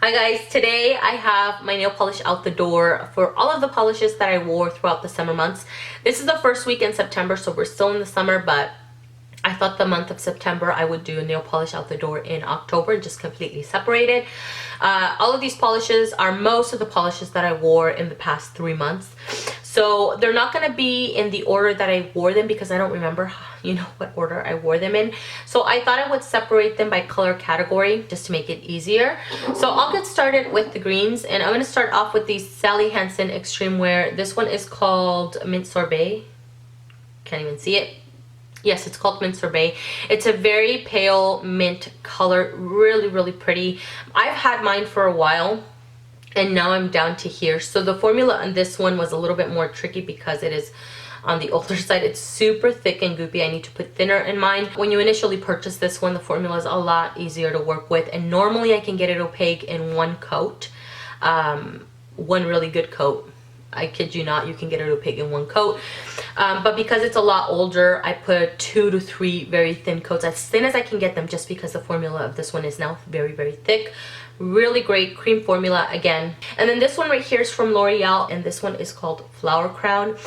Hi guys, today I have my nail polish out the door for all of the polishes that I wore throughout the summer months. This is the first week in September, so we're still in the summer, but I thought the month of September I would do a nail polish out the door in October and just completely separate it. All of these polishes are most of the polishes that I wore in the past 3 months. So they're not going to be in the order that I wore them because I don't remember, what order I wore them in. So I thought I would separate them by color category just to make it easier. So I'll get started with the greens, and I'm going to start off with the Sally Hansen Extreme Wear. This one is called Mint Sorbet. Can't even see it. Yes, it's called Mint Sorbet. It's a very pale mint color, really pretty. I've had mine for a while and now I'm down to here. So the formula on this one was a little bit more tricky because it is on the older side. It's super thick and goopy. I need to put thinner in mine. When you initially purchase this one, the formula is a lot easier to work with, and normally I can get it opaque in one coat, one really good coat. I kid you not, you can get it opaque in one coat. But because it's a lot older, I put 2 to 3 very thin coats, as thin as I can get them, just because the formula of this one is now very thick. Really great cream formula again. And then this one right here is from Loreal, and this one is called Flower Crown.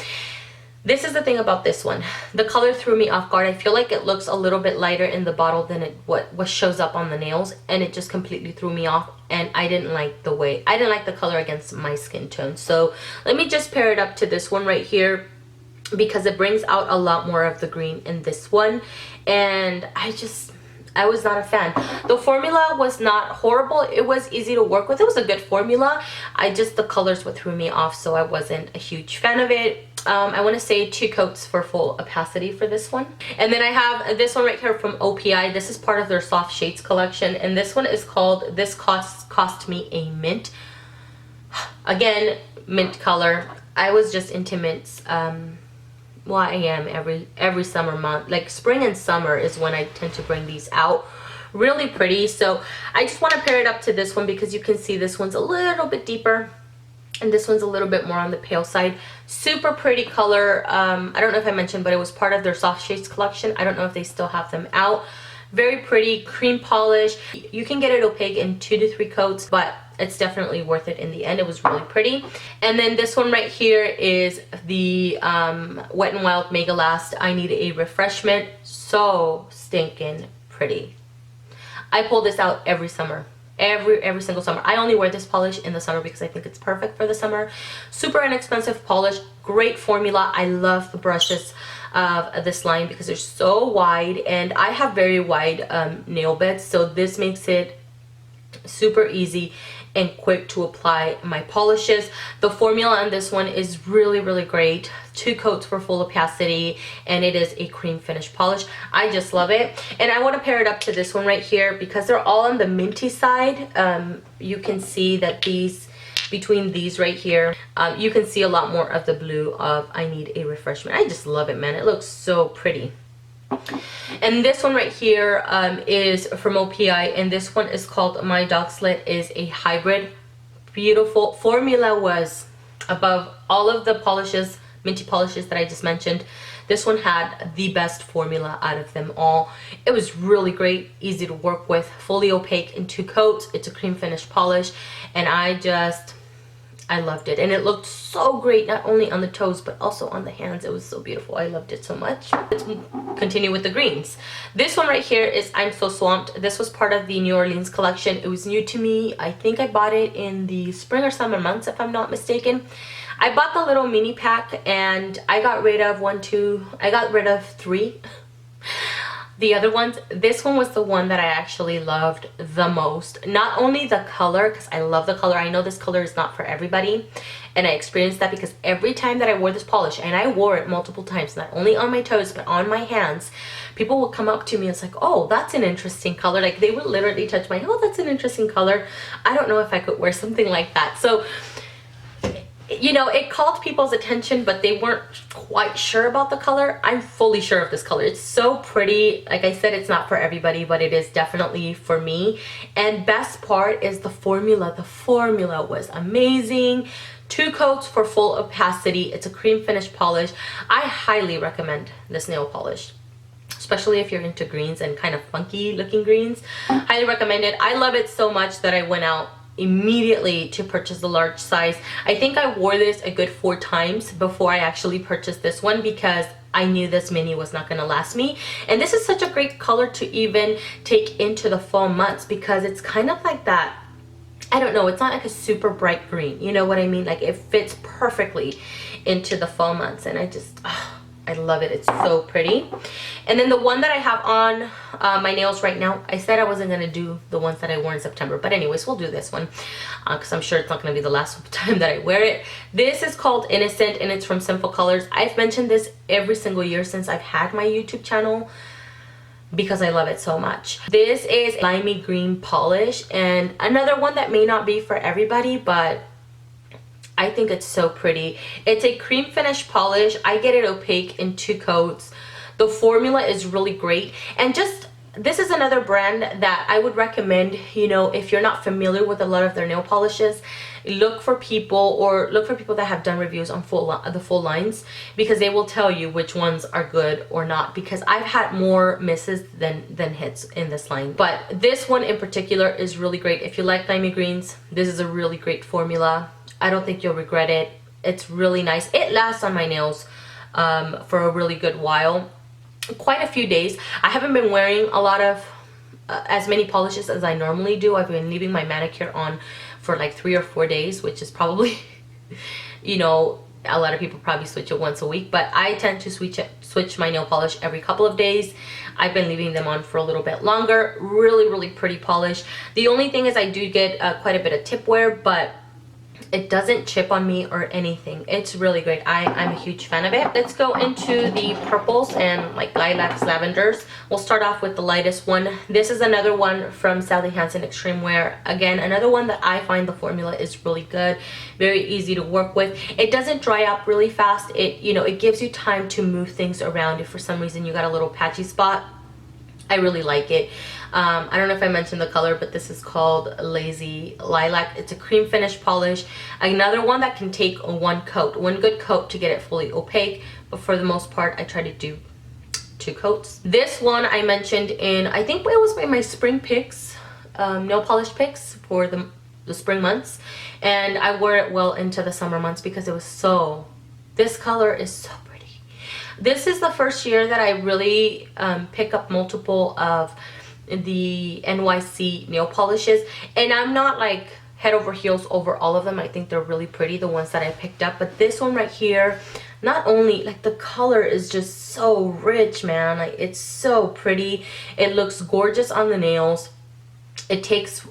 This is the thing about this one. The color threw me off guard. I feel like it looks a little bit lighter in the bottle than what shows up on the nails, and it just completely threw me off, and I didn't like the color against my skin tone. So let me just pair it up to this one right here because it brings out a lot more of the green in this one, and I was not a fan. The formula was not horrible. It was easy to work with. It was a good formula. The colors what threw me off, so I wasn't a huge fan of it. I want to say 2 coats for full opacity for this one. And then I have this one right here from OPI. This is part of their soft shades collection, and this one is called This Cost Me a Mint. Again, mint color. I was just into mints. Well, I am every summer month. Like spring and summer is when I tend to bring these out. Really pretty. So I just want to pair it up to this one because you can see this one's a little bit deeper and this one's a little bit more on the pale side. Super pretty color. I don't know if I mentioned, but it was part of their soft shades collection. I don't know if they still have them out. Very pretty cream polish. You can get it opaque in 2 to 3 coats, but it's definitely worth it in the end. It was really pretty. And then this one right here is the Wet n Wild Mega Last I Need a Refreshment. So stinking pretty. I pull this out every summer. Every single summer. I only wear this polish in the summer because I think it's perfect for the summer. Super inexpensive polish, great formula. I love the brushes of this line because they're so wide, and I have very wide nail beds, so this makes it super easy and quick to apply my polishes. The formula on this one is really great. 2 coats for full opacity, and it is a cream finish polish. I just love it, and I want to pair it up to this one right here because they're all on the minty side. You can see that between these right here, you can see a lot more of the blue of I Need a Refreshment. I just love it, man. It looks so pretty. And this one right here is from OPI, and this one is called My Dog Slit. Is a hybrid. Beautiful formula. Was above all of the polishes, minty polishes that I just mentioned. This one had the best formula out of them all. It was really great, easy to work with, fully opaque in 2 coats. It's a cream finish polish, and I loved it, and it looked so great not only on the toes but also on the hands. It was so beautiful. I loved it so much. Let's continue with the greens. This one right here is I'm So Swamped. This was part of the New Orleans collection. It was new to me. I think I bought it in the spring or summer months if I'm not mistaken. I bought the little mini pack and I got rid of 3. The other ones, this one was the one that I actually loved the most. Not only the color, because I love the color. I know this color is not for everybody, and I experienced that because every time that I wore this polish, and I wore it multiple times, not only on my toes but on my hands, people would come up to me and it's like, oh, that's an interesting color. Like they would literally touch my, oh, that's an interesting color. I don't know if I could wear something like that. So it called people's attention, but they weren't quite sure about the color. I'm fully sure of this color. It's so pretty. Like I said, it's not for everybody, but it is definitely for me. And best part is the formula. The formula was amazing. 2 coats for full opacity. It's a cream finish polish. I highly recommend this nail polish, especially if you're into greens and kind of funky looking greens. Highly recommend it. I love it so much that I went out immediately to purchase the large size. I think I wore this a good 4 times before I actually purchased this one because I knew this mini was not going to last me. And this is such a great color to even take into the fall months because it's kind of like that, I don't know, it's not like a super bright green, you know what I mean? Like it fits perfectly into the fall months, and I just, I love it. It's so pretty. And then the one that I have on my nails right now, I said I wasn't going to do the ones that I wore in September, but anyways, we'll do this one because I'm sure it's not going to be the last time that I wear it. This is called Innocent, and it's from Sinful Colors. I've mentioned this every single year since I've had my YouTube channel because I love it so much. This is limey green polish, and another one that may not be for everybody, but I think it's so pretty. It's a cream finish polish. I get it opaque in 2 coats. The formula is really great, and just this is another brand that I would recommend, you know, if you're not familiar with a lot of their nail polishes, look for people that have done reviews on the full lines, because they will tell you which ones are good or not, because I've had more misses than hits in this line. But this one in particular is really great. If you like limey greens, this is a really great formula. I don't think you'll regret it. It's really nice. It lasts on my nails for a really good while. Quite a few days. I haven't been wearing a lot of as many polishes as I normally do. I've been leaving my manicure on for like 3 or 4 days, which is probably, you know, a lot of people probably switch it once a week, but I tend to switch my nail polish every couple of days. I've been leaving them on for a little bit longer. Really pretty polish. The only thing is I do get quite a bit of tip wear, but it doesn't chip on me or anything. It's really great. I'm a huge fan of it. Let's go into the purples and like lilacs, lavenders. We'll start off with the lightest one. This is another one from Sally Hansen Extreme Wear. Again, another one that I find the formula is really good. Very easy to work with. It doesn't dry up really fast. It, you know, it gives you time to move things around if for some reason you got a little patchy spot. I really like it. I don't know if I mentioned the color, but this is called Lazy Lilac. It's a cream finish polish. Another one that can take one good coat to get it fully opaque, but for the most part I try to do 2 coats. This one I mentioned in, I think it was my spring picks, nail polish picks for the spring months, and I wore it well into the summer months because it was so, this color is so pretty. This is the first year that I really pick up multiple of the NYC nail polishes, and I'm not like head over heels over all of them. I think they're really pretty, the ones that I picked up, but this one right here, not only like the color is just so rich, man, like it's so pretty. It looks gorgeous on the nails. It takes 2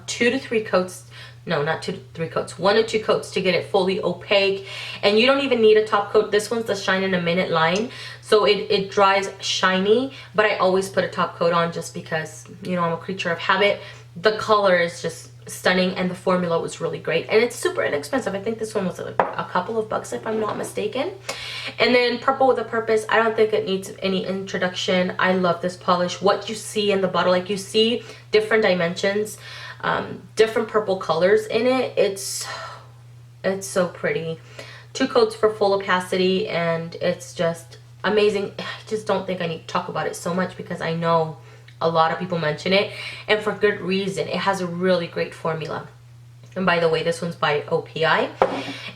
to 3 coats. No, not 2 to 3 coats, 1 or 2 coats to get it fully opaque, and you don't even need a top coat. This one's the Shine in a Minute line, so it dries shiny, but I always put a top coat on just because, you know, I'm a creature of habit. The color is just stunning, and the formula was really great, and it's super inexpensive. I think this one was like a couple of bucks if I'm not mistaken. And then Purple with a Purpose, I don't think it needs any introduction. I love this polish. What you see in the bottle, like you see different dimensions, different purple colors in it. It's so pretty. 2 coats for full opacity, and it's just amazing. I just don't think I need to talk about it so much because I know a lot of people mention it, and for good reason. It has a really great formula. And by the way, this one's by OPI.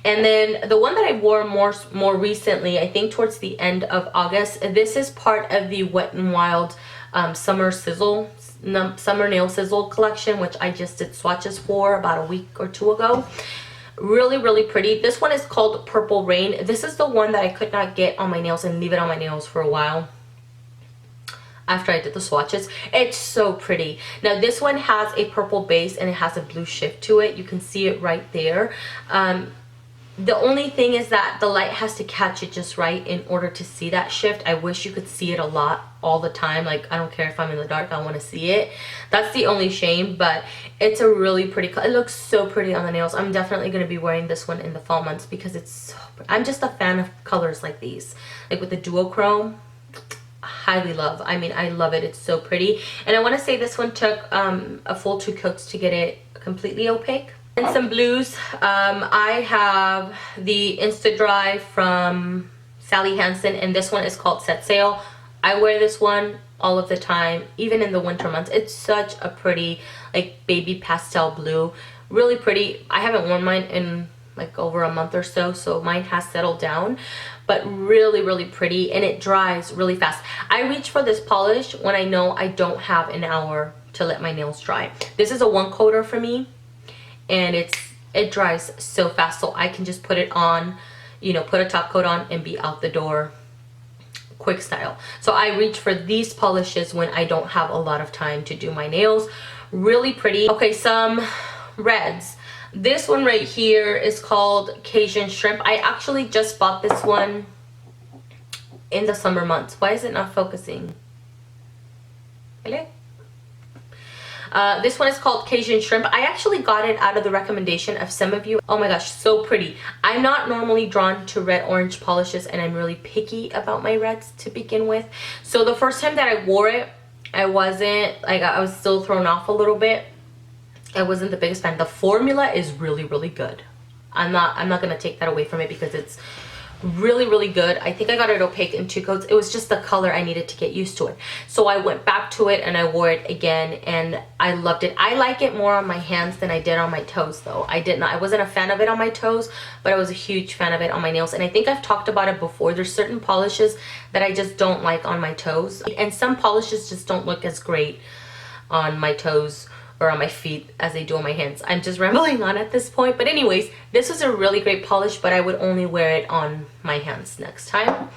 And then the one that I wore more recently, I think towards the end of August, this is part of the Wet n Wild Summer Nail Sizzle collection, which I just did swatches for about a week or 2 ago. Really pretty. This one is called Purple Rain. This is the one that I could not get on my nails and leave it on my nails for a while after I did the swatches. It's so pretty. Now this one has a purple base and it has a blue shift to it. You can see it right there. The only thing is that the light has to catch it just right in order to see that shift. I wish you could see it a lot all the time. Like, I don't care if I'm in the dark, I want to see it. That's the only shame, but it's a really pretty color. It looks so pretty on the nails. I'm definitely going to be wearing this one in the fall months because it's so pretty. I'm just a fan of colors like these. Like with the duochrome, highly love. I mean, I love it. It's so pretty. And I want to say this one took a full 2 coats to get it completely opaque. And some blues. I have the Insta Dry from Sally Hansen, and this one is called Set Sail. I wear this one all of the time, even in the winter months. It's such a pretty, like, baby pastel blue. Really pretty. I haven't worn mine in like over a month or so, so mine has settled down, but really, really pretty, and it dries really fast. I reach for this polish when I know I don't have an hour to let my nails dry. This is a one coater for me, and it dries so fast, so I can just put it on, you know, put a top coat on and be out the door quick style. So I reach for these polishes when I don't have a lot of time to do my nails. Really pretty. Okay, some reds. This one right here is called Cajun Shrimp. I actually just bought this one in the summer months. Why is it not focusing? Hello? This one is called Cajun Shrimp. I actually got it out of the recommendation of some of you. Oh my gosh, so pretty. I'm not normally drawn to red orange polishes, and I'm really picky about my reds to begin with. So the first time that I wore it, I wasn't, like, I was still thrown off a little bit. I wasn't the biggest fan. The formula is really, really good. I'm not gonna take that away from it because it's really, really good. I think I got it opaque in 2 coats. It was just the color I needed to get used to it. So I went back to it and I wore it again, and I loved it. I like it more on my hands than I did on my toes though. I wasn't a fan of it on my toes, but I was a huge fan of it on my nails. And I think I've talked about it before. There's certain polishes that I just don't like on my toes, and some polishes just don't look as great on my toes or on my feet as they do on my hands. I'm just rambling on at this point, but anyways, this was a really great polish, but I would only wear it on my hands next time.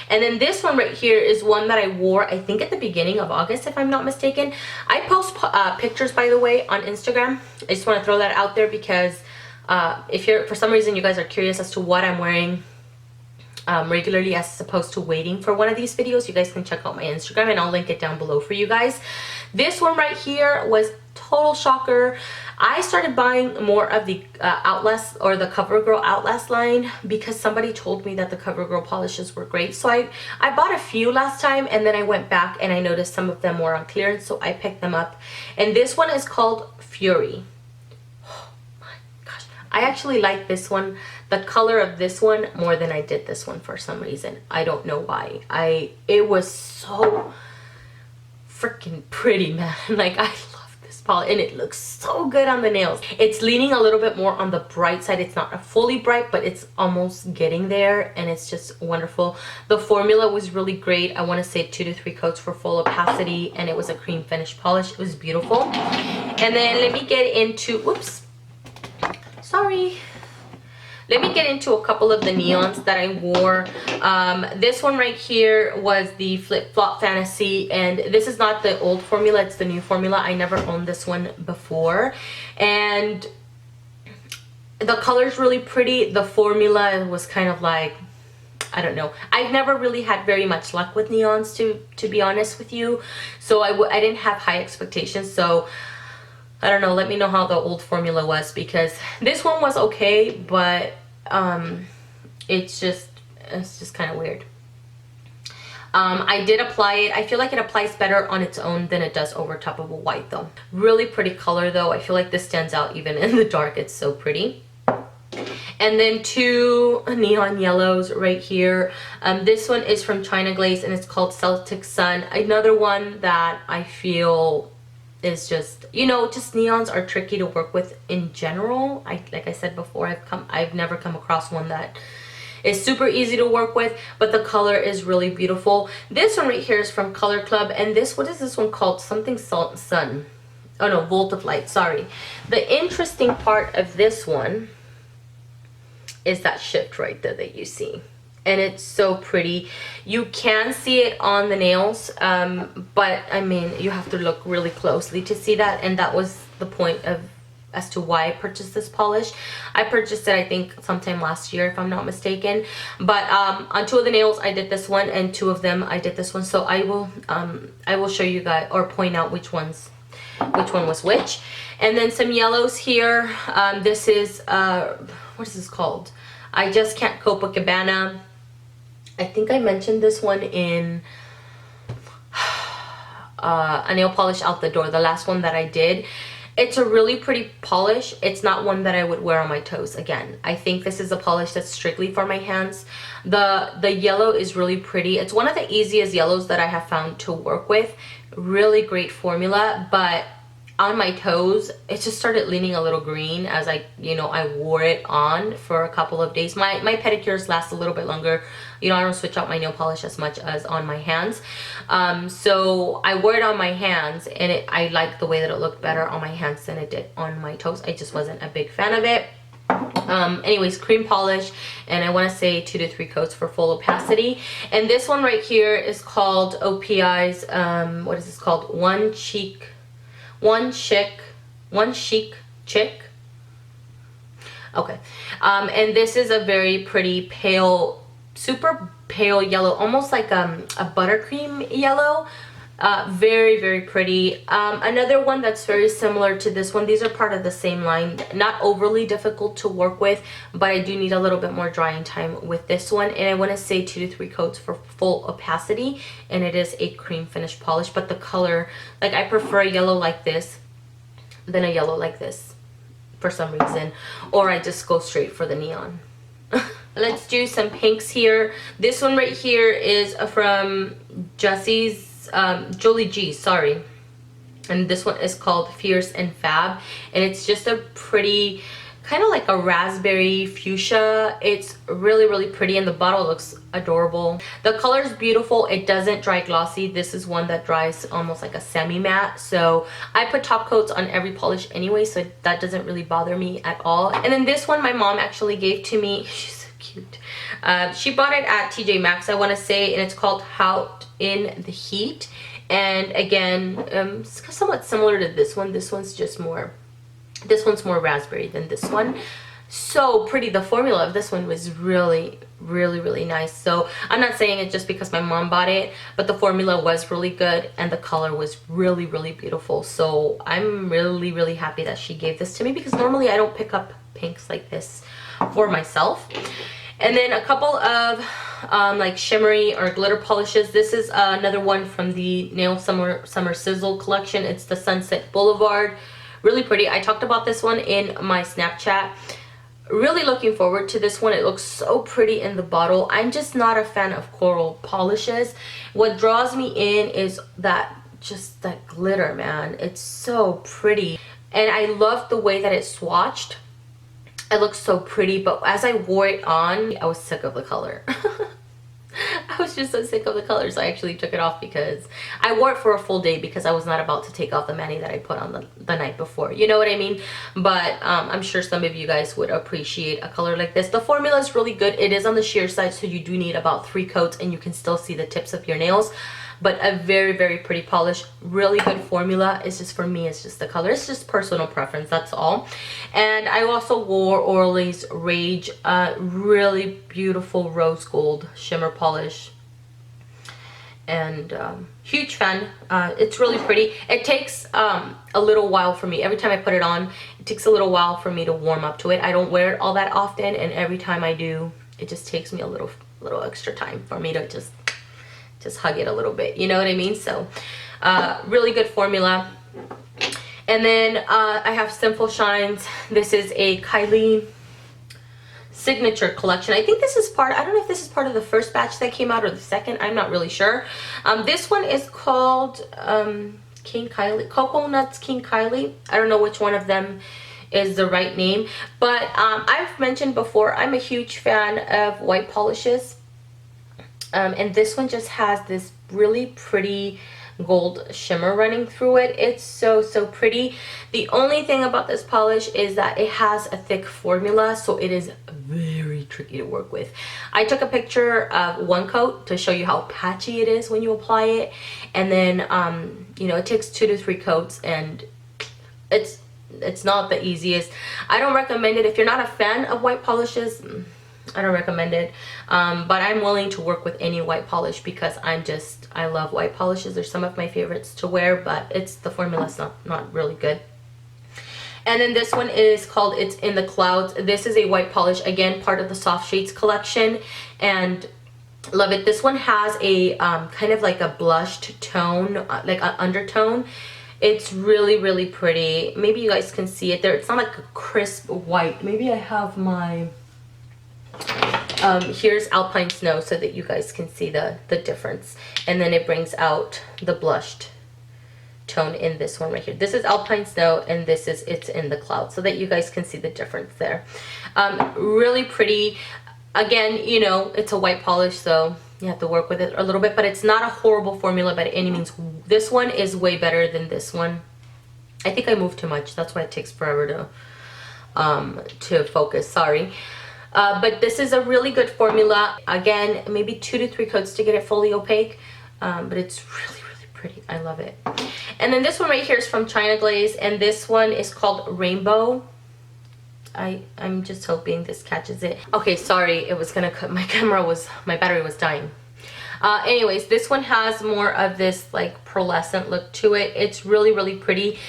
And then this one right here is one that I wore, I think, at the beginning of August, if I'm not mistaken. I post pictures, by the way, on Instagram. I just want to throw that out there because if you're, for some reason, you guys are curious as to what I'm wearing regularly as opposed to waiting for one of these videos, you guys can check out my Instagram, and I'll link it down below for you guys. This one right here was total shocker. I started buying more of the Outlast or the CoverGirl Outlast line because somebody told me that the CoverGirl polishes were great. So I bought a few last time, and then I went back and I noticed some of them were on clearance, so I picked them up. And this one is called Fury. Oh my gosh, I actually like this one, the color of this one, more than I did this one for some reason. I don't know why. It was so freaking pretty, man. Like, I love this polish, and it looks so good on the nails. It's leaning a little bit more on the bright side. It's not fully bright, but it's almost getting there, and it's just wonderful. The formula was really great. I want to say 2 to 3 coats for full opacity, and it was a cream finish polish. It was beautiful. And then let me get into, whoops, sorry. Let me get into a couple of the neons that I wore. This one right here was the Flip Flop Fantasy, and this is not the old formula, it's the new formula. I never owned this one before, and the color's really pretty. The formula was kind of like, I don't know. I've never really had very much luck with neons, to be honest with you, so I didn't have high expectations. So I don't know, let me know how the old formula was, because this one was okay, but it's just kind of weird. I did apply it. I feel like it applies better on its own than it does over top of a white though. Really pretty color though. I feel like this stands out even in the dark. It's so pretty. And then 2 neon yellows right here. This one is from China Glaze, and it's called Celtic Sun. Another one that I feel is just, you know, just neons are tricky to work with in general. Like I said before, I've never come across one that is super easy to work with, but the color is really beautiful. This one right here is from Color Club, and this, what is this one called? Something Salt Sun. Oh no, Volt of Light, sorry. The interesting part of this one is that shift right there that you see. And it's so pretty. You can see it on the nails, but I mean, you have to look really closely to see that, and that was the point of as to why I purchased this polish. I purchased it, I think, sometime last year, if I'm not mistaken. But on 2 of the nails, I did this one, and 2 of them, I did this one. So I will show you guys, or point out which one was which. And then some yellows here. This is what is this called? I Just Can't Cope-a-cabana. I think I mentioned this one in a nail polish out the door, the last one that I did. It's a really pretty polish. It's not one that I would wear on my toes again. I think this is a polish that's strictly for my hands. The yellow is really pretty. It's one of the easiest yellows that I have found to work with. Really great formula, but on my toes, it just started leaning a little green as I wore it on for a couple of days. My pedicures last a little bit longer. I don't switch out my nail polish as much as on my hands. So I wore it on my hands, and I liked the way that it looked better on my hands than it did on my toes. I just wasn't a big fan of it. Anyways, cream polish, and I want to say 2 to 3 coats for full opacity. And this one right here is called OPI's what is this called? One Chic Chick. Okay. And this is a very pretty pale, super pale yellow, almost like a buttercream yellow. Very, very pretty. Another one that's very similar to this one. These are part of the same line. Not overly difficult to work with, but I do need a little bit more drying time with this one. And I want to say 2 to 3 coats for full opacity. And it is a cream finish polish, but the color, like, I prefer a yellow like this than a yellow like this for some reason. Or I just go straight for the neon. Let's do some pinks here. This one right here is from Jolie G, sorry. And this one is called Fierce and Fab. And it's just a pretty, kind of like a raspberry fuchsia. It's really, really pretty, and the bottle looks adorable. The color is beautiful. It doesn't dry glossy. This is one that dries almost like a semi-matte. So I put top coats on every polish anyway, so that doesn't really bother me at all. And then this one my mom actually gave to me. She's so cute. She bought it at TJ Maxx, I want to say, and it's called Haute in the Heat. And again, it's somewhat similar to this one. This one's more raspberry than this one. So pretty. The formula of this one was really, really, really nice. So I'm not saying it just because my mom bought it, but the formula was really good and the color was really, really beautiful. So I'm really, really happy that she gave this to me, because normally I don't pick up pinks like this for myself. And then a couple of like shimmery or glitter polishes. This is another one from the Nail Summer Sizzle collection. It's the Sunset Boulevard. Really pretty. I talked about this one in my Snapchat. Really looking forward to this one. It looks so pretty in the bottle. I'm just not a fan of coral polishes. What draws me in is that glitter, man. It's so pretty. And I love the way that it swatched. It looks so pretty, but as I wore it on, I was sick of the color. I was just so sick of the color, so I actually took it off, because I wore it for a full day because I was not about to take off the mani that I put on the night before. You know what I mean? But I'm sure some of you guys would appreciate a color like this. The formula is really good. It is on the sheer side, so you do need about 3 coats, and you can still see the tips of your nails. But a very, very pretty polish. Really good formula. It's just, for me, it's just the color. It's just personal preference, that's all. And I also wore ORLY Rage, really beautiful rose gold shimmer polish. And huge fan. It's really pretty. It takes a little while for me. Every time I put it on, it takes a little while for me to warm up to it. I don't wear it all that often, and every time I do, it just takes me a little extra time for me to just hug it a little bit, you know what I mean? So really good formula. And then I have Sinful Shines. This is a Kylie signature collection. I think this is part, I don't know if this is part of the first batch that came out or the second, I'm not really sure. This one is called King Kylie, Cocoa Nuts King Kylie. I don't know which one of them is the right name, but I've mentioned before, I'm a huge fan of white polishes. And this one just has this really pretty gold shimmer running through it. It's so, so pretty. The only thing about this polish is that it has a thick formula, so it is very tricky to work with. I took a picture of one coat to show you how patchy it is when you apply it, and then you know, it takes 2 to 3 coats, and it's not the easiest. I don't recommend it if you're not a fan of white polishes. I don't recommend it, but I'm willing to work with any white polish, because I love white polishes. They're some of my favorites to wear, but the formula's not really good. And then this one is called It's in the Clouds. This is a white polish, again, part of the Soft Shades collection, and love it. This one has a kind of like a blushed tone, like an undertone. It's really, really pretty. Maybe you guys can see it there. It's not like a crisp white. Maybe I have my here's Alpine Snow so that you guys can see the difference, and then it brings out the blushed tone in this one right here. This is Alpine Snow, and this is It's in the Cloud, so that you guys can see the difference there. Really pretty. Again, you know, it's a white polish, so you have to work with it a little bit, but it's not a horrible formula by any means. This one is way better than this one. I think I moved too much. That's why it takes forever to focus. Sorry. But this is a really good formula. Again, maybe 2 to 3 coats to get it fully opaque, but it's really, really pretty. I love it. And then this one right here is from China Glaze, and this one is called Rainbow. I'm just hoping this catches it. Okay, sorry, it was gonna cut. My battery was dying. Anyways, this one has more of this like pearlescent look to it. It's really, really pretty,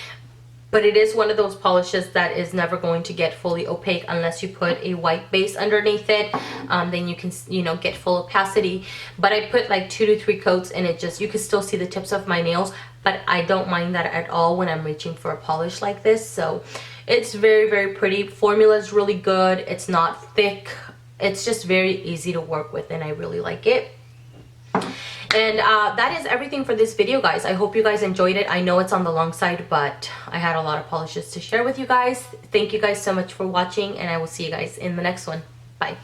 but it is one of those polishes that is never going to get fully opaque unless you put a white base underneath it. Then you can, you know, get full opacity. But I put like 2 to 3 coats, and it just, you can still see the tips of my nails, but I don't mind that at all when I'm reaching for a polish like this. So it's very, very pretty. Formula is really good. It's not thick. It's just very easy to work with, and I really like it. And that is everything for this video, guys. I hope you guys enjoyed it. I know it's on the long side, but I had a lot of polishes to share with you guys. Thank you guys so much for watching, and I will see you guys in the next one. Bye.